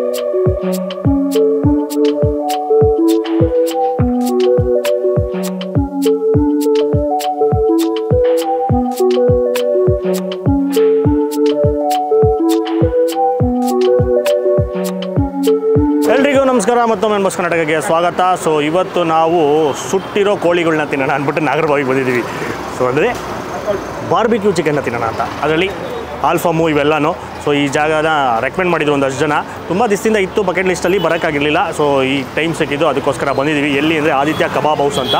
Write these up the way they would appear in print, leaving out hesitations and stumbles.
ಎಲ್ರಿಗೂ ನಮಸ್ಕಾರ ಮತ್ತೊಮ್ಮೆ ಬಸ್ ಕರ್ನಾಟಕಕ್ಕೆ ಸ್ವಾಗತ. ಸೊ ಇವತ್ತು ನಾವು ಸುಟ್ಟಿರೋ ಕೋಳಿಗಳನ್ನ ತಿನ್ನೋಣ ಅಂದ್ಬಿಟ್ಟು ನಾಗರಬಾವಿಗೆ ಬಂದಿದ್ದೀವಿ. ಸೊ ಅಂದರೆ ಬಾರ್ಬಿಕ್ಯೂ ಚಿಕನ್ನ ತಿನ್ನೋಣ ಅಂತ. ಅದರಲ್ಲಿ ಆಲ್ಫಾಮು ಇವೆಲ್ಲನೂ. ಸೊ ಈ ಜಾಗನ ರೆಕಮೆಂಡ್ ಮಾಡಿದ್ರು ಒಂದಷ್ಟು ಜನ. ತುಂಬ ದಿವಸದಿಂದ ಇತ್ತು ಬಕೆಟ್ ಲಿಸ್ಟಲ್ಲಿ, ಬರೋಕ್ಕಾಗಿರಲಿಲ್ಲ. ಸೊ ಈ ಟೈಮ್ ಸಿಕ್ಕಿದ್ದು, ಅದಕ್ಕೋಸ್ಕರ ಬಂದಿದ್ದೀವಿ. ಎಲ್ಲಿ ಅಂದರೆ ಆದಿತ್ಯ ಕಬಾಬ್ ಹೌಸ್ ಅಂತ.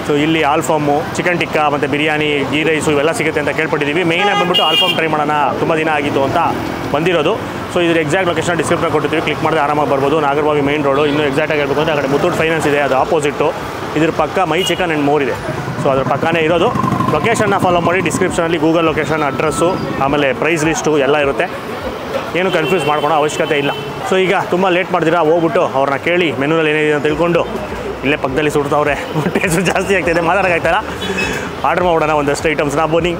ಸೊ ಇಲ್ಲಿ ಆಲ್ಫಾಮು, ಚಿಕನ್ ಟಿಕ್ಕಾ ಮತ್ತು ಬಿರಿಯಾನಿ, ಗೀ ರೈಸು ಇವೆಲ್ಲ ಸಿಗುತ್ತೆ ಅಂತ ಕೇಳ್ಪಟ್ಟಿದ್ದೀವಿ. ಮೇಯ್ನಾಗಿ ಬಂದುಬಿಟ್ಟು ಆಲ್ಫಾಮ್ ಟ್ರೈ ಮಾಡೋಣ, ತುಂಬ ದಿನ ಆಗಿತ್ತು ಅಂತ ಬಂದಿರೋದು. ಸೊ ಇದ್ರ ಎಕ್ಸಾಕ್ಟ್ ಲೊಕೇಶನ್ ಡಿಸ್ಕ್ರಿಪ್ಷನ್ ಕೊಟ್ಟಿರ್ತೀವಿ, ಕ್ಲಿಕ್ ಮಾಡಿದ್ರೆ ಆರಾಮಾಗಿ ಬರ್ಬೋದು. Nagarbhavi main road. ಇನ್ನೂ ಎಕ್ಸಾಕ್ಟಾಗಿ ಹೇಳ್ಬೇಕು ಅಂದರೆ ಆ ಕಡೆ ಮುತ್ತೂಟ್ ಫೈನಾನ್ಸ್ ಇದೆ, ಅದು ಆಪೋಸಿಟ್ಟು. ಇದ್ರ ಪಕ್ಕ ಮೈ ಚಿಕನ್ ಆ್ಯಂಡ್ ಮೋರ್ ಇದೆ. ಸೊ ಅದ್ರ ಪಕ್ಕನೇ ಇರೋದು. ಲೊಕೇಶನ್ನ ಫಾಲೋ ಮಾಡಿ, ಡಿಸ್ಕ್ರಿಪ್ಷನಲ್ಲಿ ಗೂಗಲ್ ಲೊಕೇಶನ್, ಅಡ್ರೆಸ್ಸು, ಆಮೇಲೆ ಪ್ರೈಸ್ ಲಿಸ್ಟು ಎಲ್ಲ ಇರುತ್ತೆ. ಏನು ಕನ್ಫ್ಯೂಸ್ ಮಾಡ್ಕೊಳೋ ಅವಶ್ಯಕತೆ ಇಲ್ಲ. ಸೊ ಈಗ ತುಂಬ ಲೇಟ್ ಮಾಡ್ತೀರಾ, ಹೋಗ್ಬಿಟ್ಟು ಅವ್ರನ್ನ ಕೇಳಿ ಮೆನುನಲ್ಲಿ ಏನಿದೆ ಅಂತ ತಿಳ್ಕೊಂಡು, ಇಲ್ಲೇ ಪಕ್ಕದಲ್ಲಿ ಸುಡ್ತಾವ್ರೆ, ಟೇಸ್ಟು ಜಾಸ್ತಿ ಆಗ್ತಾಯಿದೆ, ಮಾತಾಡೋಕ್ಕಾಗ್ತಾಯಿಲ್ಲ. ಆರ್ಡ್ರ್ ಮಾಡೋಣ ಒಂದಷ್ಟು ಐಟಮ್ಸ್ನ, ಬನ್ನಿ.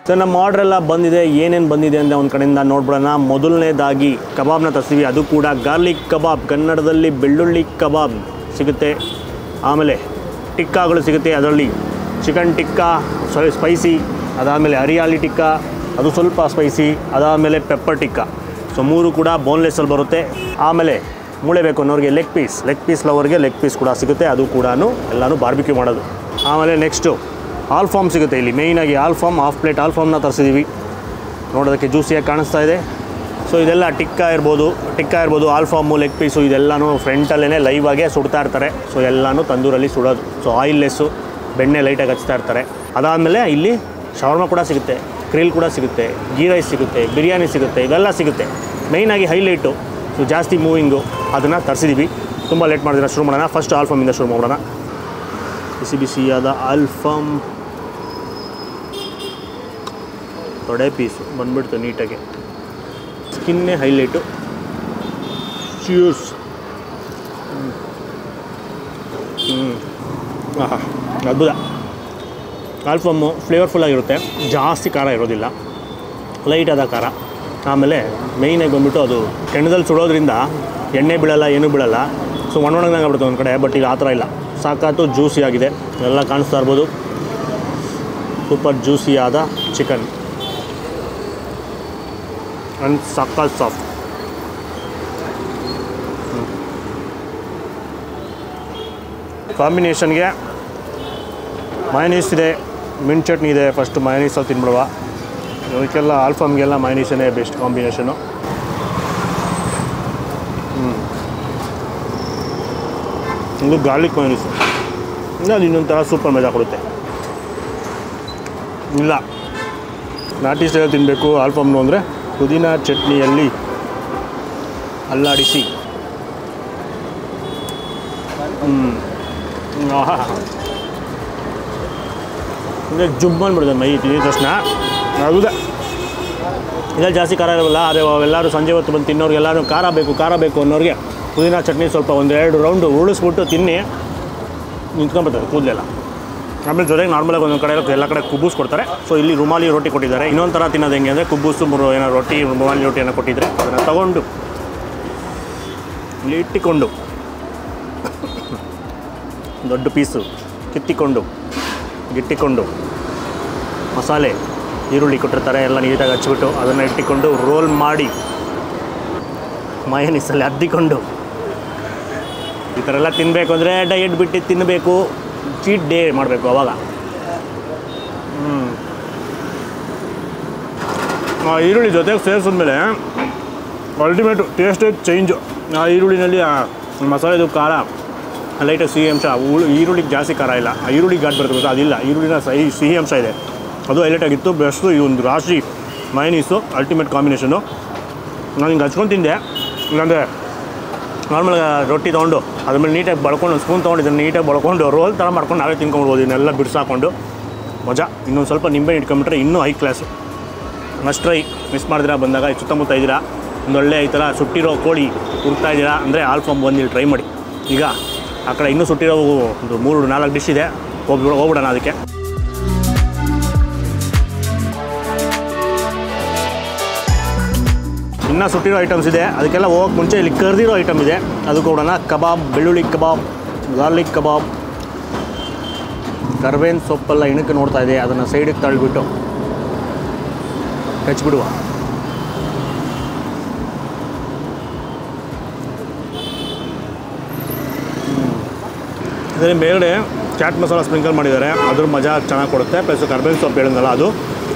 ಸೊ ನಮ್ಮ ಆರ್ಡ್ರೆಲ್ಲ ಬಂದಿದೆ. ಏನೇನು ಬಂದಿದೆ ಅಂತ ಒಂದು ಕಡೆಯಿಂದ ನೋಡ್ಬಿಡೋಣ. ಮೊದಲನೇದಾಗಿ ಕಬಾಬ್ನ ತರಿಸ್ತೀವಿ, ಅದು ಕೂಡ ಗಾರ್ಲಿಕ್ ಕಬಾಬ್, ಕನ್ನಡದಲ್ಲಿ ಬೆಳ್ಳುಳ್ಳಿ ಕಬಾಬ್ ಸಿಗುತ್ತೆ. ಆಮೇಲೆ ಟಿಕ್ಕಾಗಳು ಸಿಗುತ್ತೆ, ಅದರಲ್ಲಿ ಚಿಕನ್ ಟಿಕ್ಕಾ ಸ್ಪೈಸಿ, ಅದಾದಮೇಲೆ ಹರಿಯಾಲಿ ಟಿಕ್ಕಾ ಅದು ಸ್ವಲ್ಪ ಸ್ಪೈಸಿ, ಅದಾದಮೇಲೆ ಪೆಪ್ಪರ್ ಟಿಕ್ಕಾ. ಸೊ ಮೂರು ಕೂಡ ಬೋನ್ಲೆಸ್ಸಲ್ಲಿ ಬರುತ್ತೆ. ಆಮೇಲೆ ಮೂಳೆ ಬೇಕು ಅನ್ನೋರಿಗೆ ಲೆಗ್ ಪೀಸ್ ಲವರ್ಗೆ ಲೆಗ್ ಪೀಸ್ ಕೂಡ ಸಿಗುತ್ತೆ, ಅದು ಕೂಡ ಎಲ್ಲನೂ ಬಾರ್ಬಿಕ್ಯೂ ಮಾಡೋದು. ಆಮೇಲೆ ನೆಕ್ಸ್ಟು ಆಲ್ಫಾಮ್ ಸಿಗುತ್ತೆ. ಇಲ್ಲಿ ಮೇಯ್ನಾಗಿ ಆಲ್ಫಾಮ್, ಹಾಫ್ ಪ್ಲೇಟ್ ಆಲ್ಫಾಮ್ನ ತರಿಸಿದ್ದೀವಿ. ನೋಡೋದಕ್ಕೆ ಜ್ಯೂಸಿಯಾಗಿ ಕಾಣಿಸ್ತಾ ಇದೆ. ಸೊ ಇದೆಲ್ಲ ಟಿಕ್ಕಾ ಇರ್ಬೋದು, ಆಲ್ಫಾಮು, ಲೆಗ್ ಪೀಸು ಇದೆಲ್ಲನೂ ಫ್ರಂಟಲ್ಲೇ ಲೈವಾಗೇ ಸುಡ್ತಾ ಇರ್ತಾರೆ. ಸೊ ಎಲ್ಲನೂ ತಂದೂರಲ್ಲಿ ಸುಡೋದು. ಸೊ ಆಯಿಲ್ಲೆಸ್ಸು, ಬೆಣ್ಣೆ ಲೈಟಾಗಿ ಹಚ್ತಾ ಇರ್ತಾರೆ. ಅದಾದಮೇಲೆ ಇಲ್ಲಿ ಶವರ್ಮ ಕೂಡ ಸಿಗುತ್ತೆ, ಗ್ರಿಲ್ ಕೂಡ ಸಿಗುತ್ತೆ, ಗೀ ರೈಸ್ ಸಿಗುತ್ತೆ, ಬಿರಿಯಾನಿ ಸಿಗುತ್ತೆ, ಇವೆಲ್ಲ ಸಿಗುತ್ತೆ. ಮೇಯ್ನಾಗಿ ಹೈಲೈಟು, ಸೊ ಜಾಸ್ತಿ ಮೂವಿಂಗು, ಅದನ್ನು ತರಿಸಿದ್ದೀವಿ. ತುಂಬ ಲೇಟ್ ಮಾಡಿದ್ರೆ ಶುರು ಮಾಡೋಣ. ಫಸ್ಟ್ ಆಲ್ಫಾಮಿಂದ ಶುರು ಮಾಡೋಣ. ಬಿಸಿಯಾದ ಆಲ್ಫಾಮ್ ತೊಡೆ ಪೀಸು ಬಂದ್ಬಿಡ್ತು ನೀಟಾಗಿ, ಸ್ಕಿನ್ನೇ ಹೈಲೈಟು. ಚ್ಯೂಸ್. ಅದ್ಭುತ. ಆಲ್ಫಾಮು ಫ್ಲೇವರ್ಫುಲ್ಲಾಗಿರುತ್ತೆ, ಜಾಸ್ತಿ ಖಾರ ಇರೋದಿಲ್ಲ, ಲೈಟಾದ ಖಾರ. ಆಮೇಲೆ ಮೇಯ್ನಾಗಿ ಬಂದ್ಬಿಟ್ಟು ಅದು ಕೆಣ್ಣದಲ್ಲಿ ಸುಡೋದ್ರಿಂದ ಎಣ್ಣೆ ಬೀಳಲ್ಲ, ಏನೂ ಬೀಳಲ್ಲ. ಸೊ ಒಣೊಣಗಂಗೆ ಆಗ್ಬಿಡುತ್ತೆ ಒಂದು ಕಡೆ, ಬಟ್ ಈಗ ಆ ಥರ ಇಲ್ಲ, ಸಾಕಾತು ಜ್ಯೂಸಿಯಾಗಿದೆ. ಎಲ್ಲ ಕಾಣಿಸ್ತಾ ಇರ್ಬೋದು. ಸೂಪರ್ ಜ್ಯೂಸಿಯಾದ ಚಿಕನ್ ಆ್ಯಂಡ್ ಸಕ್ಕತ್ ಸಾಫ್ಟ್. ಕಾಂಬಿನೇಷನ್ಗೆ ಮಯನೀಸ್ ಇದೆ, ಮಿಂಟ್ ಚಟ್ನಿ ಇದೆ. ಫಸ್ಟು ಮಯನೀಸಲ್ಲಿ ತಿನ್ಬಿಡುವ. ಇದಕ್ಕೆಲ್ಲ ಆಲ್ಫಾಮ್ಗೆಲ್ಲ ಮಯನೀಸನೇ ಬೆಸ್ಟ್ ಕಾಂಬಿನೇಷನು. ಇದು ಗಾರ್ಲಿಕ್ ಮಯನೀಸು, ಅದು ಇನ್ನೊಂಥರ ಸೂಪರ್ ಮಜಾ ಕೊಡುತ್ತೆ. ಇಲ್ಲ, ನಾಟಿ ಸ್ಟೈಲ್ ತಿನ್ನಬೇಕು ಆಲ್ಫಾಮ್ನು ಅಂದರೆ ಪುದೀನ ಚಟ್ನಿಯಲ್ಲಿ ಅಲ್ಲಾಡಿಸಿ. ಅಂದರೆ ಜುಮ್ ಅಂದ್ಬಿಡ್ತದೆ ಮೈ ತಿಂದಿದ ತಕ್ಷಣ. ಹೌದಾ, ಇದರಲ್ಲಿ ಜಾಸ್ತಿ ಖಾರ ಇರೋಲ್ಲ. ಅದೇ ಎಲ್ಲರೂ ಸಂಜೆ ಹೊತ್ತು ಬಂದು ತಿನ್ನೋರಿಗೆಲ್ಲರೂ ಖಾರ ಬೇಕು ಅನ್ನೋರಿಗೆ ಪುದೀನ ಚಟ್ನಿ ಸ್ವಲ್ಪ ಒಂದೆರಡು ರೌಂಡು ಉರುಳಿಸ್ಬಿಟ್ಟು ತಿನ್ನಿ, ನಿಂತ್ಕೊಂಡ್ಬರ್ತದೆ ಕೂದಲೆಲ್ಲ. ಆಮೇಲೆ ಜೊತೆಗೆ ನಾರ್ಮಲಾಗಿ ಒಂದೊಂದು ಕಡೆ ಎಲ್ಲ ಕಡೆ ಕುಬ್ಬೂಸ್ ಕೊಡ್ತಾರೆ. ಸೊ ಇಲ್ಲಿ ರುಮಾಲಿ ರೋಟಿ ಕೊಟ್ಟಿದ್ದಾರೆ. ಇನ್ನೊಂದು ಥರ ತಿನ್ನೋದು ಹೆಂಗೆ ಅಂದರೆ ಕುಬ್ಬೂಸು ಏನೋ ರೊಟ್ಟಿ, ರುಮಾಲಿ ರೋಟಿ ಏನೋ ಕೊಟ್ಟಿದ್ರೆ ಅದನ್ನು ತೊಗೊಂಡು ಇಲ್ಲಿ ಇಟ್ಟಿಕೊಂಡು ದೊಡ್ಡ ಪೀಸು ಕಿತ್ತಿಕೊಂಡು ಗಿಟ್ಟಿಕೊಂಡು ಮಸಾಲೆ ಈರುಳ್ಳಿ ಕೊಟ್ಟಿರ್ತಾರೆ ಎಲ್ಲ ನೀಟಾಗಿ ಹಚ್ಬಿಟ್ಟು ಅದನ್ನು ಇಟ್ಟಿಕೊಂಡು ರೋಲ್ ಮಾಡಿ ಮಯೋನೀಸಲ್ಲಿ ಅದ್ದಿಕೊಂಡು ಈ ಥರ ಎಲ್ಲ ತಿನ್ನಬೇಕು ಅಂದರೆ ಡಯಟ್ ಬಿಟ್ಟು ತಿನ್ನಬೇಕು, ಚೀಟ್ ಡೇ ಮಾಡಬೇಕು ಅವಾಗ. ಈರುಳ್ಳಿ ಜೊತೆಗೆ ಸೇರಿಸಿದ್ಮೇಲೆ ಅಲ್ಟಿಮೇಟು ಟೇಸ್ಟೇ ಚೇಂಜು. ಆ ಈರುಳ್ಳಿನಲ್ಲಿ ಮಸಾಲೆದು ಖಾರ, ಲೈಟಾಗಿ ಸಿಹಿ ಅಂಶ, ಈರುಳ್ಳಿಗೆ ಜಾಸ್ತಿ ಖಾರ ಇಲ್ಲ, ಈರುಳ್ಳಿ ಘಾಟ್ ಬರ್ತದೆ ಅದಿಲ್ಲ, ಈರುಳ್ಳಿನ ಸಿಹಿ ಅಂಶ ಇದೆ, ಅದು ಹೈಲೈಟಾಗಿತ್ತು. ಬೆಸ್ಟು ಈ ಒಂದು ರಾಶಿ ಮಯೋನೀಸು ಅಲ್ಟಿಮೇಟ್ ಕಾಂಬಿನೇಷನು. ನಾನು ಹಿಂಗೆ ಹಚ್ಕೊಂಡು ತಿಂದೆ, ಇಲ್ಲಾಂದರೆ ನಾರ್ಮಲ್ ರೊಟ್ಟಿ ತೊಗೊಂಡು ಅದ್ರ ಮೇಲೆ ನೀಟಾಗಿ ಬಳ್ಕೊಂಡು ಒಂದು ಸ್ಪೂನ್ ತೊಗೊಂಡು ಇದನ್ನು ನೀಟಾಗಿ ಬಳ್ಕೊಂಡು ರೋಲ್ ಥರ ಮಾಡ್ಕೊಂಡು ನಾವೇ ತಿನ್ಕೊಂಡ್ಬೋದು. ಇದನ್ನೆಲ್ಲ ಬಿಡಿಸಾಕೊಂಡು ಮಜಾ. ಇನ್ನೊಂದು ಸ್ವಲ್ಪ ನಿಂಬೆ ಇಟ್ಕೊಂಬಿಟ್ರೆ ಇನ್ನೂ high class. Must try. Miss ಮಾಡಿದಿರಾ ಬಂದಾಗ ಸುತ್ತಮುತ್ತ ಇದ್ದೀರಾ, ಒಂದೊಳ್ಳೆ ಈ ಥರ ಸುಟ್ಟಿರೋ ಕೋಳಿ ಹುಡ್ತಾ ಇದ್ದೀರಾ ಅಂದರೆ ಆಲ್ಫಾಮ್ ಬಂದು ಟ್ರೈ ಮಾಡಿ. ಈಗ ಆ ಕಡೆ ಇನ್ನೂ ಸುಟ್ಟಿರೋ ಒಂದು 3-4 ಡಿಶ್ ಇದೆ, ಹೋಗ್ಬಿಡೋಣ ಅದಕ್ಕೆ. ಇನ್ನೂ ಸುಟ್ಟಿರೋ ಐಟಮ್ಸ್ ಇದೆ, ಅದಕ್ಕೆಲ್ಲ ಹೋಗೋಕ್ಕೆ ಮುಂಚೆ ಇಲ್ಲಿ ಕರ್ದಿರೋ ಐಟಮ್ ಇದೆ, ಅದು ಕೊಡೋಣ. ಕಬಾಬ್, ಬೆಳ್ಳುಳ್ಳಿ ಕಬಾಬ್, ಗಾರ್ಲಿಕ್ ಕಬಾಬ್, ಕರ್ಬೇವಿನ ಸೊಪ್ಪೆಲ್ಲ ಇಣಕ್ಕೆ ನೋಡ್ತಾ ಇದೆ, ಅದನ್ನು ಸೈಡಿಗೆ ತಳ್ಳಿಬಿಟ್ಟು ಹಚ್ಬಿಡುವ. ಇದರ ಮೇಲ್ಗಡೆ ಚಾಟ್ ಮಸಾಲ ಸ್ಪ್ರಿಂಕಲ್ ಮಾಡಿದ್ದಾರೆ, ಅದ್ರ ಮಜಾ ಚೆನ್ನಾಗಿ ಕೊಡುತ್ತೆ. ಪ್ಲಸ್ ಕರ್ಬೇವಿನ ಸೊಪ್ಪು ಹೇಳಿದ್ನಲ್ಲ, ಅದು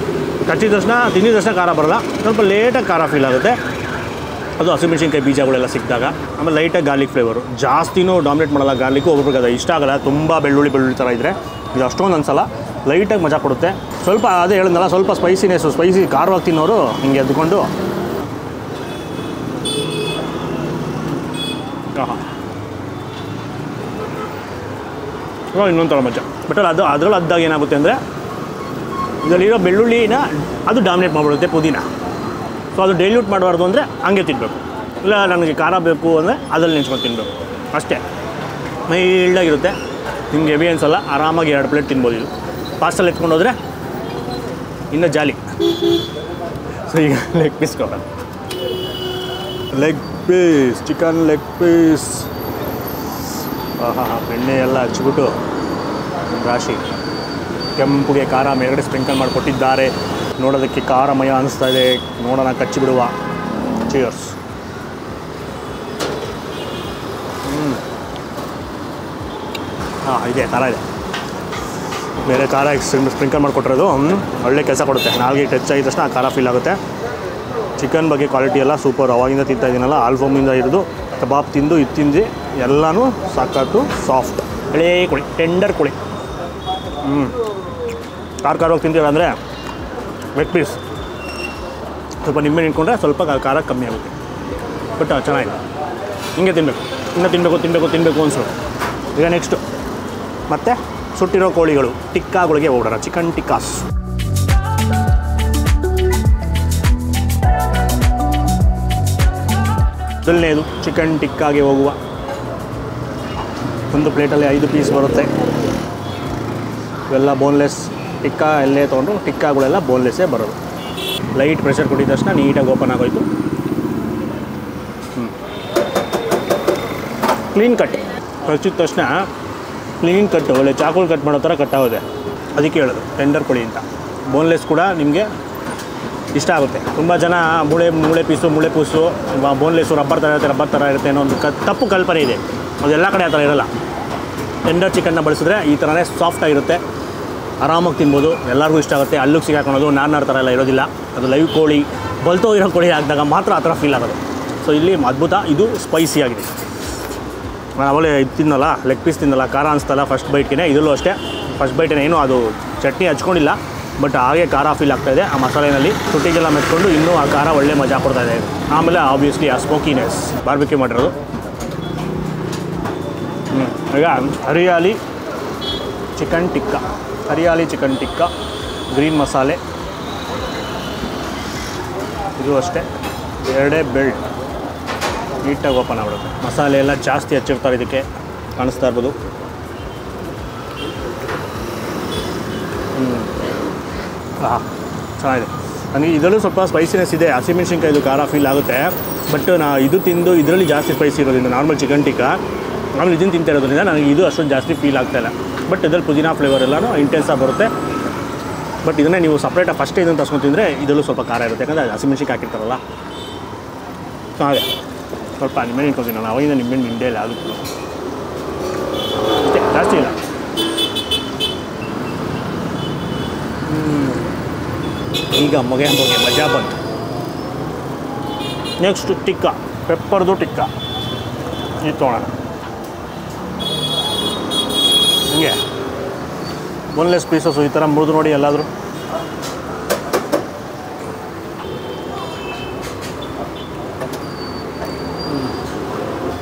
ಕಚ್ಚಿದ ತಕ್ಷಣ ತಿಂದಿದ ತಕ್ಷಣ ಖಾರ ಬರೋಲ್ಲ, ಸ್ವಲ್ಪ ಲೇಟಾಗಿ ಖಾರ ಫೀಲ್ ಆಗುತ್ತೆ. ಅದು ಹಸಿಮೆಣಸಿನ್ಕಾಯಿ ಬೀಜಗಳೆಲ್ಲ ಸಿಕ್ಕಿದಾಗ. ಆಮೇಲೆ ಲೈಟಾಗಿ ಗಾರ್ಲಿಕ್ ಫ್ಲೇವರು, ಜಾಸ್ತಿನೂ ಡಾಮಿನೇಟ್ ಮಾಡಲ್ಲ ಗಾರ್ಲಿಕ್ಕು. ಒಬ್ಬೊಬ್ರಿಗೆ ಅದು ಇಷ್ಟ ಆಗಲ್ಲ, ತುಂಬ ಬೆಳ್ಳುಳ್ಳಿ ಥರ ಇದ್ದರೆ. ಇದು ಅಷ್ಟೊಂದು ಅನ್ಸಲ್ಲ, ಲೈಟಾಗಿ ಮಜಾ ಕೊಡುತ್ತೆ. ಸ್ವಲ್ಪ ಅದೇ ಹೇಳಿದ್ನಲ್ಲ, ಸ್ವಲ್ಪ ಸ್ಪೈಸಿ ಖಾರವಾಗಿ ತಿನ್ನೋರು ಹಿಂಗೆ ಎದ್ದುಕೊಂಡು ಇನ್ನೊಂದು ಥರ ಮಜಾ. ಬಟ್ ಅದರಲ್ಲಿ ಅದ್ದಾಗ ಏನಾಗುತ್ತೆ ಅಂದರೆ ಇದರಲ್ಲಿರೋ ಬೆಳ್ಳುಳ್ಳಿನ ಅದು ಡಾಮಿನೇಟ್ ಮಾಡಿಬಿಡುತ್ತೆ ಪುದೀನ. ಸೊ ಅದು ಡೈಲ್ಯೂಟ್ ಮಾಡಬಾರ್ದು ಅಂದರೆ ಹಂಗೆ ತಿನ್ನಬೇಕು. ಇಲ್ಲ ನನಗೆ ಖಾರ ಬೇಕು ಅಂದರೆ ಅದರಲ್ಲಿ ನೆಂಚ್ಕೊಂಡು ತಿನ್ನಬೇಕು ಅಷ್ಟೇ. ಮೈಲ್ಡಾಗಿರುತ್ತೆ, ಹಿಂಗೆ ಹೆವಿ ಅನ್ಸಲ್ಲ, ಆರಾಮಾಗಿ 2 ಪ್ಲೇಟ್ ತಿನ್ಬೋದು. ಇದು ಪಾರ್ಸಲ್ ಎತ್ಕೊಂಡು ಹೋದರೆ ಇನ್ನೂ ಜಾಲಿ. ಸೊ ಈಗ ಲೆಗ್ ಪೀಸ್ ಕೊಡೋಣ. Leg piece, chicken leg piece. ಎಣ್ಣೆ ಎಲ್ಲ ಹಚ್ಬಿಟ್ಟು ರಾಶಿ ಕೆಂಪುಗೆ ಖಾರ ಮೇಲ್ಗಡೆ ಸ್ಪ್ರಿಂಕಲ್ ಮಾಡಿಕೊಟ್ಟಿದ್ದಾರೆ. ನೋಡೋದಕ್ಕೆ ಖಾರಮಯ ಅನಿಸ್ತಾ ಇದೆ. ನೋಡೋಣ, ಕಚ್ಚಿಬಿಡುವ. ಚಿಯರ್ಸ್. ಇದೆ ಖಾರ ಇದೆ, ಬೇರೆ ಖಾರ ಸ್ಪ್ರಿಂಕಲ್ ಮಾಡಿಕೊಟ್ಟಿರೋದು ಒಳ್ಳೆ ಕೆಲಸ ಕೊಡುತ್ತೆ. ನಾಲ್ಗೆ ಟಚ್ ಆಗಿದ ತಕ್ಷಣ ಆ ಖಾರ ಫೀಲ್ ಆಗುತ್ತೆ. ಚಿಕನ್ ಬಗ್ಗೆ ಕ್ವಾಲಿಟಿ ಎಲ್ಲ ಸೂಪರ್. ಅವಾಗಿಂದ ತಿಂತಾ ಇದ್ದೀನಲ್ಲ, ಆಲ್ಫಾಮಿಂದ ಹಿಡಿದು ಕಬಾಬ್ ತಿಂದು ಇದು ತಿಂದು ಎಲ್ಲನೂ ಸಾಕಾತು. ಸಾಫ್ಟ್ ಎಳೆ ಕೋಳಿ, ಟೆಂಡರ್ ಕೋಳಿ. ಖಾರವಾಗಿ ತಿಂತೀರ ಅಂದರೆ ಲೆಗ್ ಪೀಸ್ ಸ್ವಲ್ಪ ನಿಂಬೆ ನಿಂತ್ಕೊಂಡ್ರೆ ಸ್ವಲ್ಪ ಖಾರ ಕಮ್ಮಿ ಆಗುತ್ತೆ. ಬಟ್ ಚೆನ್ನಾಗಿದೆ, ಹಿಂಗೆ ತಿನ್ನಬೇಕು. ಇನ್ನೂ ತಿನ್ನಬೇಕು ಅನಿಸು. ಈಗ ನೆಕ್ಸ್ಟು ಮತ್ತು ಸುಟ್ಟಿರೋ ಕೋಳಿಗಳು ಟಿಕ್ಕಾಗಳಿಗೆ ಹೋಗೋಣ. ಚಿಕನ್ ಟಿಕ್ಕಾಸ್. ಮೊದಲನೇದು ಚಿಕನ್ ಟಿಕ್ಕಾಗೆ ಹೋಗುವ. ಒಂದು ಪ್ಲೇಟಲ್ಲಿ 5 ಪೀಸ್ ಬರುತ್ತೆ. ಇವೆಲ್ಲ ಬೋನ್ಲೆಸ್ ಟಿಕ್ಕಾ. ಎಲ್ಲೇ ತೊಗೊಂಡು ಟಿಕ್ಕಾಗಳೆಲ್ಲ ಬೋನ್ಲೆಸ್ಸೇ ಬರೋದು. ಲೈಟ್ ಪ್ರೆಷರ್ ಕೊಟ್ಟಿದ ತಕ್ಷಣ ನೀಟಾಗಿ ಓಪನ್ ಆಗೋಯ್ತು. Clean cut. ಹಚ್ಚಿದ ತಕ್ಷಣ ಕ್ಲೀನ್ ಕಟ್, ಒಳ್ಳೆ ಚಾಕುಲ್ ಕಟ್ ಮಾಡೋ ಥರ ಕಟ್ ಆಗುತ್ತೆ. ಅದಕ್ಕೆ ಹೇಳೋದು ಟೆಂಡರ್ ಕೋಳಿ ಅಂತ. ಬೋನ್ಲೆಸ್ ಕೂಡ ನಿಮಗೆ ಇಷ್ಟ ಆಗುತ್ತೆ. ತುಂಬ ಜನ ಮೂಳೆ ಪೀಸು ಬೋನ್ಲೆಸ್ಸು ರಬ್ಬರ್ ಥರ ಇರುತ್ತೆ ಅನ್ನೋ ಒಂದು ತಪ್ಪು ಕಲ್ಪನೆ ಇದೆ. ಅದೆಲ್ಲ ಕಡೆ ಆ ಥರ ಇರೋಲ್ಲ. ಟೆಂಡರ್ ಚಿಕನ್ನ ಬಳಸಿದ್ರೆ ಈ ಥರನೇ ಸಾಫ್ಟಾಗಿರುತ್ತೆ, ಆರಾಮಾಗಿ ತಿನ್ಬೋದು, ಎಲ್ಲರಿಗೂ ಇಷ್ಟ ಆಗುತ್ತೆ. ಅಲ್ಲಿಗೆ ಸಿಗಾಕೊಳ್ಳೋದು ನಾರ್ನಾರ್ ಥರ ಎಲ್ಲ ಇರೋದಿಲ್ಲ. ಅದು ಲೈವ್ ಕೋಳಿ, ಬಲ್ತೋಗಿರೋ ಕೋಳಿ ಹಾಕಿದಾಗ ಮಾತ್ರ ಆ ಥರ ಫೀಲ್ ಆಗೋದು. ಸೊ ಇಲ್ಲಿ ಅದ್ಭುತ. ಇದು ಸ್ಪೈಸಿ ಆಗಿದೆ. ನಾನು ಅವಳೇ ಇದು ತಿನ್ನಲ್ಲ, ಲೆಗ್ ಪೀಸ್ ತಿನ್ನಲ್ಲ, ಖಾರ ಅನಿಸ್ತಲ್ಲ ಫಸ್ಟ್ ಬೈಟ್ಗೆ. ಇದರಲ್ಲೂ ಅಷ್ಟೇ ಫಸ್ಟ್ ಬೈಟೇನೆ ಏನೂ ಅದು ಚಟ್ನಿ ಹಚ್ಕೊಂಡಿಲ್ಲ, ಬಟ್ ಹಾಗೆ ಖಾರ ಫೀಲ್ ಆಗ್ತಾಯಿದೆ. ಆ ಮಸಾಲೆನಲ್ಲಿ ತುಟ್ಟಿಗೆಲ್ಲ ಮೆತ್ಕೊಂಡು ಇನ್ನೂ ಆ ಖಾರ ಒಳ್ಳೆ ಮಜಾ ಕೊಡ್ತಾಯಿದೆ. ಆಮೇಲೆ ಆಬ್ವಿಯಸ್ಲಿ ಆ ಸ್ಮೋಕಿನೆಸ್ ಬಾರ್ಬಿಕ್ಯೂ ಮಾಡಿರೋದು. ಈಗ ಹರಿಯಾಲಿ ಚಿಕನ್ ಟಿಕ್ಕಾ, ಗ್ರೀನ್ ಮಸಾಲೆ. ಇದು ಅಷ್ಟೇ 2 ಬೆಲ್ಟ್ ನೀಟಾಗಿ ಓಪನ್ ಆಗ್ಬಿಡುತ್ತೆ. ಮಸಾಲೆ ಎಲ್ಲ ಜಾಸ್ತಿ ಹಚ್ಚಿರ್ತಾರೆ, ಇದಕ್ಕೆ ಕಾಣಿಸ್ತಾ ಇರ್ಬೋದು. ಚೆನ್ನಾಗಿದೆ. ನನಗೆ ಇದರಲ್ಲೂ ಸ್ವಲ್ಪ ಸ್ಪೈಸಿನೆಸ್ ಇದೆ. ಹಸಿಮೆಣ್ಸಿನ್ಕಾಯಿದು ಖಾರ ಫೀಲ್ ಆಗುತ್ತೆ. ಬಟ್ ಇದು ತಿಂದು ಇದರಲ್ಲಿ ಜಾಸ್ತಿ ಸ್ಪೈಸಿ ಇರೋದ್ರಿಂದ, ನಾರ್ಮಲ್ ಚಿಕನ್ ಟಿಕ್ಕಾ ಆಮೇಲೆ ಇದನ್ನು ತಿಂತಾ ಇರೋದ್ರಿಂದ ನನಗೆ ಇದು ಅಷ್ಟೊಂದು ಜಾಸ್ತಿ ಫೀಲ್ ಆಗ್ತಾಯಿಲ್ಲ. ಬಟ್ ಇದರಲ್ಲಿ ಪುದೀನಾ ಫ್ಲೇವರ್ ಎಲ್ಲನೂ ಇಂಟೆನ್ಸಾಗಿ ಬರುತ್ತೆ. ಬಟ್ ಇದನ್ನೇ ನೀವು ಸಪ್ರೇಟಾಗಿ ಫಸ್ಟ್ ಇದನ್ನು ತರ್ಸ್ಕೊಂಡು ತಿಂದರೆ ಇದರಲ್ಲೂ ಸ್ವಲ್ಪ ಖಾರ ಇರುತ್ತೆ, ಯಾಕಂದರೆ ಹಸಿಮೆಣ್ಸಿಗೆ ಹಾಕಿರ್ತಾರಲ್ಲ. ಹಾಗೆ ಸ್ವಲ್ಪ ನಿಂಬೆಹಣ್ಣು ಇಟ್ಕೊತೀನಿ ನಾನು, ಅವಾಗಿಂದ ನಿಂಬೆಹಣ್ಣು ಹಿಂದೆ ಇಲ್ಲ ಅದು ಅಷ್ಟೇ, ಜಾಸ್ತಿ ಇಲ್ಲ. ಈಗ ಮೊಗೆ ಮಜಾ ಬಂತು. ನೆಕ್ಸ್ಟ್ ಟಿಕ್ಕ, ಪೆಪ್ಪರ್ದು ಟಿಕ್ಕ ಇದು ತೊಗೊಳ್ಳೋಣ. ಹಿಂಗೆ ಬೋನ್ಲೆಸ್ ಪೀಸಸ್ಸು ಈ ಥರ ಮುರಿದು ನೋಡಿ ಎಲ್ಲಾದರೂ.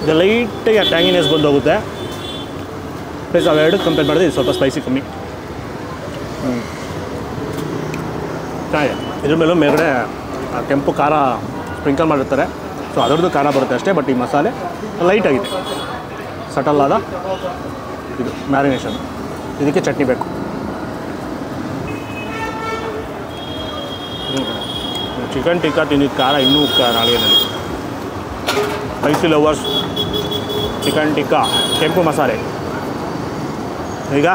ಇದು ಲೈಟಾಗಿ ಆ ಟ್ಯಾಂಗಿನೆಸ್ ಬಂದು ಹೋಗುತ್ತೆ. ಪ್ಲಸ್ ಅವೆರಡು ಕಂಪೇರ್ ಮಾಡಿದ್ರೆ ಇದು ಸ್ವಲ್ಪ ಸ್ಪೈಸಿ ಕಮ್ಮಿ. ಚೆನ್ನಾಗಿದೆ. ಇದ್ರ ಮೇಲೂ ಮೇಲ್ಗಡೆ ಕೆಂಪು ಖಾರ ಸ್ಪ್ರಿಂಕಲ್ ಮಾಡಿರ್ತಾರೆ, ಸೊ ಅದರದ್ದು ಖಾರ ಬರುತ್ತೆ ಅಷ್ಟೇ. ಬಟ್ ಈ ಮಸಾಲೆ ಲೈಟಾಗಿದೆ, ಸಟಲ್ ಆದ ಇದು ಮ್ಯಾರಿನೇಷನ್. ಇದಕ್ಕೆ ಚಟ್ನಿ ಬೇಕು. ಚಿಕನ್ ಟಿಕ್ಕಾ ತಿಂದಿದ್ದು ಖಾರ ಇನ್ನೂ ನಾಳೆಯಲ್ಲಿ. ಸ್ಪೈಸಿ ಲವರ್ಸ್ ಚಿಕನ್ ಟಿಕ್ಕಾ ಕೆಂಪು ಮಸಾಲೆ. ಈಗ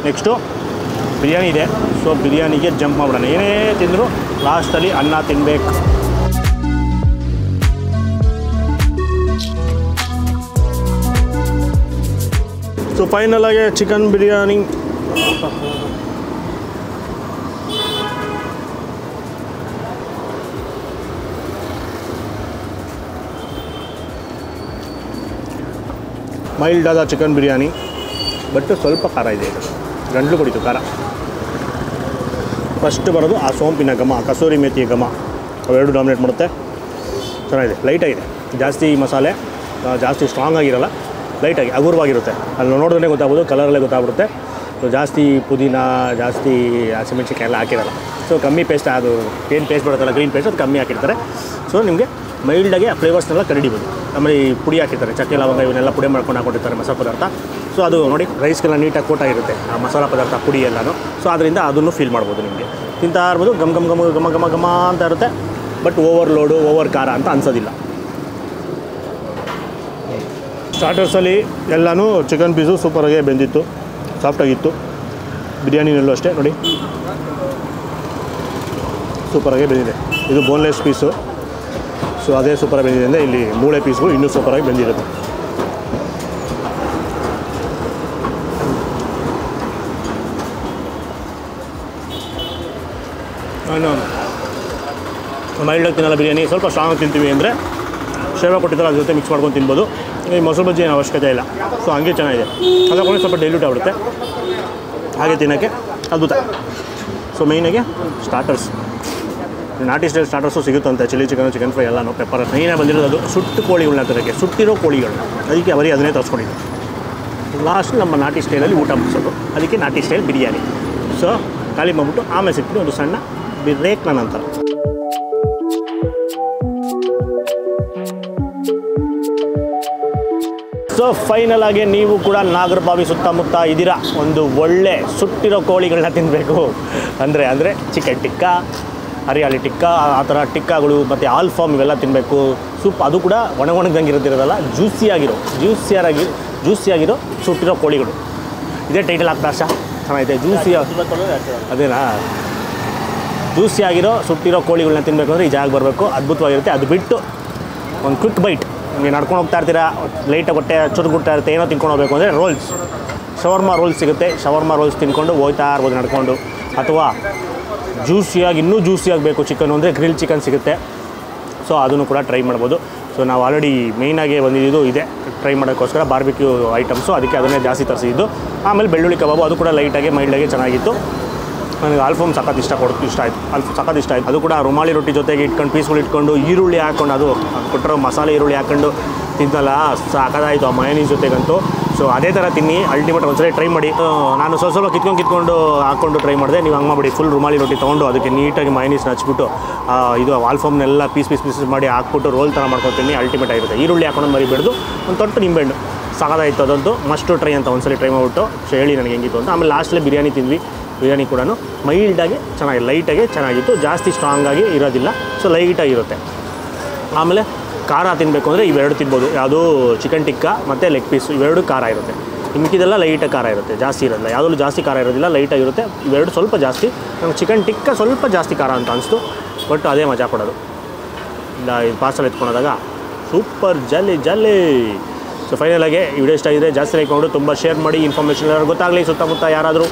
ನೆಕ್ಸ್ಟು ಬಿರಿಯಾನಿ ಇದೆ, ಸೊ ಬಿರಿಯಾನಿಗೆ ಜಂಪ್ ಮಾಡೋಣ. ಏನೇ ತಿಂದರೂ ಲಾಸ್ಟಲ್ಲಿ ಅನ್ನ ತಿನ್ನಬೇಕು. ಸೊ ಫೈನಲಾಗಿ ಚಿಕನ್ ಬಿರಿಯಾನಿ. ಮೈಲ್ಡ್ ಆದ ಚಿಕನ್ ಬಿರಿಯಾನಿ, ಬಟ್ ಸ್ವಲ್ಪ ಖಾರ ಇದೆ. ಇದು ಗಂಟಲು ಕುಡಿತು ಖಾರ. ಫಸ್ಟ್ ಬರೋದು ಆ ಸೋಂಪಿನ ಘಮ, ಕಸೂರಿ ಮೇಥಿಯ ಘಮ, ಅವೆರಡು ಡಾಮಿನೇಟ್ ಮಾಡುತ್ತೆ. ಚೆನ್ನಾಗಿದೆ, ಲೈಟಾಗಿದೆ. ಜಾಸ್ತಿ ಮಸಾಲೆ ಜಾಸ್ತಿ ಸ್ಟ್ರಾಂಗ್ ಆಗಿರಲ್ಲ, ಲೈಟಾಗಿ ಹಗುರವಾಗಿರುತ್ತೆ. ಅಲ್ಲಿ ನೋಡಿದ್ರೆ ಗೊತ್ತಾಗ್ಬೋದು, ಕಲರಲ್ಲೇ ಗೊತ್ತಾಗ್ಬಿಡುತ್ತೆ. ಸೊ ಜಾಸ್ತಿ ಪುದೀನ, ಜಾಸ್ತಿ ಹಸಿಮೆಣ್ಸಿನ್ಕಾಯಿ ಎಲ್ಲ ಹಾಕಿರಲ್ಲ. ಸೊ ಕಮ್ಮಿ ಪೇಸ್ಟ್, ಅದು ಏನು ಪೇಸ್ಟ್ ಬರುತ್ತಲ್ಲ ಗ್ರೀನ್ ಪೇಸ್ಟ್, ಅದು ಕಮ್ಮಿ ಹಾಕಿರ್ತಾರೆ. ಸೊ ನಿಮಗೆ ಮೈಲ್ಡಾಗಿ ಆ ಫ್ಲೇವರ್ಸ್ನೆಲ್ಲ ಕಂಡುಹಿಡಿಬೋದು. ಆಮೇಲೆ ಈ ಪುಡಿ ಹಾಕಿರ್ತಾರೆ, ಚಕ್ಕೆ ಲವಂಗ ಇವನ್ನೆಲ್ಲ ಪುಡಿ ಮಾಡ್ಕೊಂಡು ಹಾಕೊಂಡಿರ್ತಾರೆ ಮಸಾಲೆ ಪದಾರ್ಥ. ಸೊ ಅದು ನೋಡಿ ರೈಸ್ಗೆಲ್ಲ ನೀಟಾಗಿ ಕೋಟಾಗಿರುತ್ತೆ ಆ ಮಸಾಲ ಪದಾರ್ಥ ಪುಡಿ ಎಲ್ಲನೂ. ಸೊ ಅದರಿಂದ ಅದನ್ನು ಫೀಲ್ ಮಾಡ್ಬೋದು. ನಿಮಗೆ ತಿಂತಾ ಇರ್ಬೋದು, ಘಮ ಘಮ ಘಮ ಘಮ ಘಮ ಘಮ ಅಂತ ಇರುತ್ತೆ. ಬಟ್ ಓವರ್ಲೋಡು, ಓವರ್ ಖಾರ ಅಂತ ಅನ್ಸೋದಿಲ್ಲ. ಸ್ಟಾರ್ಟರ್ಸಲ್ಲಿ ಎಲ್ಲನೂ ಚಿಕನ್ ಪೀಸು ಸೂಪರಾಗೆ ಬೆಂದಿತ್ತು, ಸಾಫ್ಟಾಗಿತ್ತು. ಬಿರಿಯಾನಿನಲ್ಲೂ ಅಷ್ಟೇ ನೋಡಿ ಸೂಪರಾಗೆ ಬೆಂದಿದೆ. ಇದು ಬೋನ್ಲೆಸ್ ಪೀಸು, ಸೊ ಅದೇ ಸೂಪರಾಗಿ ಬೆಂದಿದೆ ಅಂದರೆ ಇಲ್ಲಿ ಮೂಳೆ ಪೀಸ್ಗಳು ಇನ್ನೂ ಸೂಪರಾಗಿ ಬೆಂದಿರುತ್ತೆ. ಇನ್ನು ಮೈಲ್ಡಾಗಿ ತಿನ್ನಲ್ಲ ಬಿರಿಯಾನಿ, ಸ್ವಲ್ಪ ಸ್ಟ್ರಾಂಗಾಗಿ ತಿಂತೀವಿ ಅಂದರೆ ಶೇವ ಕೊಟ್ಟಿದ್ದಾರೆ, ಅದ್ರ ಜೊತೆ ಮಿಕ್ಸ್ ಮಾಡ್ಕೊಂಡು ತಿನ್ಬೋದು. ಈ ಮೊಸರು ಬಜ್ಜಿ ಏನು ಅವಶ್ಯಕತೆ ಇಲ್ಲ. ಸೊ ಹಂಗೆ ಚೆನ್ನಾಗಿದೆ. ಅದಕ್ಕೊಂದು ಸ್ವಲ್ಪ ಡೈಲ್ಯೂಟ್ ಆಗ್ಬಿಡುತ್ತೆ, ಹಾಗೆ ತಿನ್ನೋಕ್ಕೆ ಅದ್ಭುತ. ಸೊ ಮೇಯ್ನಾಗಿ ಸ್ಟಾರ್ಟರ್ಸ್, ನಾಟಿ ಸ್ಟೈಲ್ ಸ್ಟಾರ್ಟರ್ಸು ಸಿಗುತ್ತಂತೆ. ಚಿಲ್ಲಿ ಚಿಕನ್, ಚಿಕನ್ ಫ್ರೈ ಎಲ್ಲನೂ. ಪೆಪ್ಪರ್ ಮೇಯ್ನಾಗಿ ಬಂದಿರೋದು ಅದು ಸುಟ್ಟು ಕೋಳಿಗಳನ್ನ ತರೋಕ್ಕೆ, ಸುಟ್ಟಿರೋ ಕೋಳಿಗಳನ್ನ. ಅದಕ್ಕೆ ಅವರಿಗೆ ಅದನ್ನೇ ತರಿಸ್ಕೊಂಡಿದ್ದು. ಲಾಸ್ಟ್ ನಮ್ಮ ನಾಟಿ ಸ್ಟೈಲಲ್ಲಿ ಊಟ ಮುಗಿಸೋದು, ಅದಕ್ಕೆ ನಾಟಿ ಸ್ಟೈಲ್ ಬಿರಿಯಾನಿ. ಸೊ ಖಾಲಿ ಮಾಡ್ಬಿಟ್ಟು ಆಮೇಲೆ ಸಿಕ್ಕಿದ್ದು ಒಂದು ಸಣ್ಣ ಬ್ರೇಕ್ ನಂತರ. ಸೊ ಫೈನಲ್ ಆಗಿ ನೀವು ಕೂಡ ನಾಗರಬಾವಿ ಸುತ್ತಮುತ್ತ ಇದ್ದೀರಾ, ಒಂದು ಒಳ್ಳೆ ಸುಟ್ಟಿರೋ ಕೋಳಿಗಳನ್ನ ತಿನ್ನಬೇಕು ಅಂದರೆ ಚಿಕನ್ ಟಿಕ್ಕಾ, ಹರಿಯಾಳಿ ಟಿಕ್ಕಾ, ಆ ಥರ ಟಿಕ್ಕಾಗಳು ಮತ್ತು ಆಲ್ಫಾಮ್ ಇವೆಲ್ಲ ತಿನ್ನಬೇಕು. ಸೂಪ್, ಅದು ಕೂಡ ಒಣಗೊಂಡಂಗೆ ಇರೋದಿರೋದಲ್ಲ, ಜ್ಯೂಸಿಯಾಗಿರೋ ಸುಟ್ಟಿರೋ ಕೋಳಿಗಳು. ಇದೇ ಟೈಟಲ್ ಆಗ್ತಾ ಅಷ್ಟ ಚೆನ್ನಾಗಿದೆ. ಅದೇನಾ ಜ್ಯೂಸಿಯಾಗಿರೋ ಸುಟ್ಟಿರೋ ಕೋಳಿಗಳನ್ನ ತಿನ್ನಬೇಕು ಅಂದರೆ ಈ ಜಾಗ ಬರಬೇಕು, ಅದ್ಭುತವಾಗಿರುತ್ತೆ. ಅದು ಬಿಟ್ಟು ಒಂದು ಕ್ವಿಕ್ ಬೈಟ್, ನೀವು ನಡ್ಕೊಂಡು ಹೋಗ್ತಾ ಇರ್ತೀರಾ, ಲೈಟಾಗಿ ಹೊಟ್ಟೆ ಚುರುಗುಡ್ತಾ ಇರುತ್ತೆ, ಏನೋ ತಿನ್ಕೊಂಡು ಹೋಗಬೇಕು ಅಂದರೆ ರೋಲ್ಸ್, ಶವರ್ಮಾ ರೋಲ್ಸ್ ಸಿಗುತ್ತೆ. ಶವರ್ಮಾ ರೋಲ್ಸ್ ತಿನ್ಕೊಂಡು ಹೋಗ್ತಾ ಇರ್ಬೋದು ನಡ್ಕೊಂಡು. ಅಥವಾ ಜ್ಯೂಸಿಯಾಗಿ, ಇನ್ನೂ ಜ್ಯೂಸಿಯಾಗಿ ಬೇಕು ಚಿಕನ್ ಅಂದರೆ ಗ್ರಿಲ್ ಚಿಕನ್ ಸಿಗುತ್ತೆ. ಸೊ ಅದನ್ನು ಕೂಡ ಟ್ರೈ ಮಾಡ್ಬೋದು. ಸೊ ನಾವು ಆಲ್ರೆಡಿ ಮೇಯ್ನಾಗಿ ಬಂದಿದ್ದು ಇದೆ ಟ್ರೈ ಮಾಡೋಕ್ಕೋಸ್ಕರ, ಬಾರ್ಬಿಕ್ಯೂ ಐಟಮ್ಸು, ಅದಕ್ಕೆ ಅದನ್ನೇ ಜಾಸ್ತಿ ತರಿಸಿದ್ದು. ಆಮೇಲೆ ಬೆಳ್ಳುಳ್ಳಿ ಕಬಾಬು, ಅದು ಕೂಡ ಲೈಟಾಗಿ ಮೈಲ್ಡಾಗಿ ಚೆನ್ನಾಗಿತ್ತು. ನನಗೆ ಆಲ್ಫಾಮ್ ಸಖತ್ ಇಷ್ಟ ಆಯಿತು. ಅದು ಕೂಡ ರುಮಾಲಿ ರೊಟ್ಟಿ ಜೊತೆಗೆ ಇಟ್ಕೊಂಡು ಪೀಸ್ಗಳು ಇಟ್ಕೊಂಡು ಈರುಳ್ಳಿ ಹಾಕ್ಕೊಂಡು, ಅದು ಕೊಟ್ಟಿರೋ ಮಸಾಲೆ ಈರುಳ್ಳಿ ಹಾಕ್ಕೊಂಡು ತಿಂತಲ್ಲ, ಸಾಕಾದಾಯಿತು ಆ ಮಯೋನೀಸ್ ಜೊತೆಗಂತೂ. ಸೊ ಅದೇ ಥರ ತಿನ್ನಿ, ಅಲ್ಟಿಮೇಟ್ ಒಂದ್ಸಲ ಟ್ರೈ ಮಾಡಿ. ನಾನು ಸ್ವಲ್ಪ ಕಿತ್ಕೊಂಡು ಹಾಕ್ಕೊಂಡು ಟ್ರೈ ಮಾಡಿದೆ. ನೀವು ಹಂಗೆ ಮಾಡಿ ಫುಲ್ ರುಮಾಲಿ ರೊಟ್ಟಿ ತೊಗೊಂಡು ಅದಕ್ಕೆ ನೀಟಾಗಿ ಮಯೋನೀಸ್ನ ಹಚ್ಬಿಟ್ಟು ಇದು ಆಲ್ಫಾಮ್ನೆಲ್ಲ ಪೀಸ್ ಮಾಡಿ ಹಾಕ್ಬಿಟ್ಟು ರೋಲ್ ಥರ ಮಾಡ್ಕೊತೀನಿ, ಅಲ್ಟಿಮೇಟ್ ಆಗಿರುತ್ತೆ. ಈರುಳ್ಳಿ ಹಾಕೊಂಡು ಮರಿಬೇಡ್ದು, ಒಂದು ತೊಟ್ಟು ನಿಂಬೆಹಣ್ಣು, ಸಾಕಾದಾಯಿತು. ಅದಂತೂ ಮಸ್ಟ್ ಟ್ರೈ ಅಂತ ಒಂದ್ಸಲ ಟ್ರೈ ಮಾಡಿಬಿಟ್ಟು ಹೇಳಿ ನನಗೆ ಹೆಂಗಿತ್ತು ಅಂತ. ಆಮೇಲೆ ಲಾಸ್ಟಲ್ಲಿ ಬಿರಿಯಾನಿ ತಿಂದ್ವಿ. ಬಿರಿಯಾನಿ ಕೂಡ ಮೈಲ್ಡಾಗಿ ಚೆನ್ನಾಗಿ, ಲೈಟಾಗಿ ಚೆನ್ನಾಗಿತ್ತು, ಜಾಸ್ತಿ ಸ್ಟ್ರಾಂಗಾಗಿ ಇರೋದಿಲ್ಲ. ಸೊ ಲೈಟಾಗಿರುತ್ತೆ. ಆಮೇಲೆ ಖಾರ ತಿನ್ನಬೇಕು ಅಂದರೆ ಇವೆರಡು ತಿನ್ಬೋದು, ಯಾವುದೂ ಚಿಕನ್ ಟಿಕ್ಕಾ ಮತ್ತು ಲೆಗ್ ಪೀಸು, ಇವೆರಡು ಖಾರ ಇರುತ್ತೆ. ಮಿಕ್ಕಿದೆಲ್ಲ ಲೈಟಾಗಿ ಖಾರ ಇರುತ್ತೆ, ಜಾಸ್ತಿ ಇರೋಲ್ಲ. ಯಾವುದೂ ಜಾಸ್ತಿ ಖಾರ ಇರೋದಿಲ್ಲ, ಲೈಟಾಗಿರುತ್ತೆ. ಇವೆರಡು ಸ್ವಲ್ಪ ಜಾಸ್ತಿ. ನಮ್ಗೆ ಚಿಕನ್ ಟಿಕ್ಕ ಸ್ವಲ್ಪ ಜಾಸ್ತಿ ಖಾರ ಅಂತ ಅನಿಸ್ತು, ಬಟ್ ಅದೇ ಮಜಾ ಕೊಡೋದು. ಇಲ್ಲ ಇದು ಪಾರ್ಸಲ್ ಎತ್ಕೊಳೋದಾಗ ಸೂಪರ್ ಜಲ್ಲಿ. ಸೊ ಫೈನಲಾಗಿ ಈ ವಿಡಿಯೋ ಇಷ್ಟ ಆಗಿದ್ರೆ ಜಾಸ್ತಿ ಲೈಕ್ ಮಾಡಿ, ತುಂಬ ಶೇರ್ ಮಾಡಿ. ಇನ್ಫಾರ್ಮೇಷನ್ ಯಾರು ಗೊತ್ತಾಗಲಿ, ಸುತ್ತಮುತ್ತ ಯಾರಾದರೂ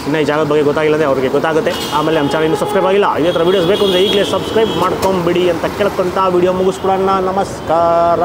ಇನ್ನೂ ಈ ಜಾಗದ ಬಗ್ಗೆ ಗೊತ್ತಾಗಿಲ್ಲ ಅಂದರೆ ಅವ್ರಿಗೆ ಗೊತ್ತಾಗುತ್ತೆ. ಆಮೇಲೆ ನಮ್ಮ ಚಾನಲ್ ಇನ್ನೂ ಸಬ್ಸ್ಕ್ರೈಬ್ ಆಗಿಲ್ಲ, ಇದೇ ಥರ ವೀಡಿಯೋಸ್ ಬೇಕು ಅಂದರೆ ಈಗಲೇ ಸಬ್ಸ್ಕ್ರೈಬ್ ಮಾಡ್ಕೊಂಬಿಡಿ ಅಂತ ಕೇಳ್ಕೊಂತ ವಿಡಿಯೋ ಮುಗಿಸ್ಬಿಡೋಣ. ನಮಸ್ಕಾರ.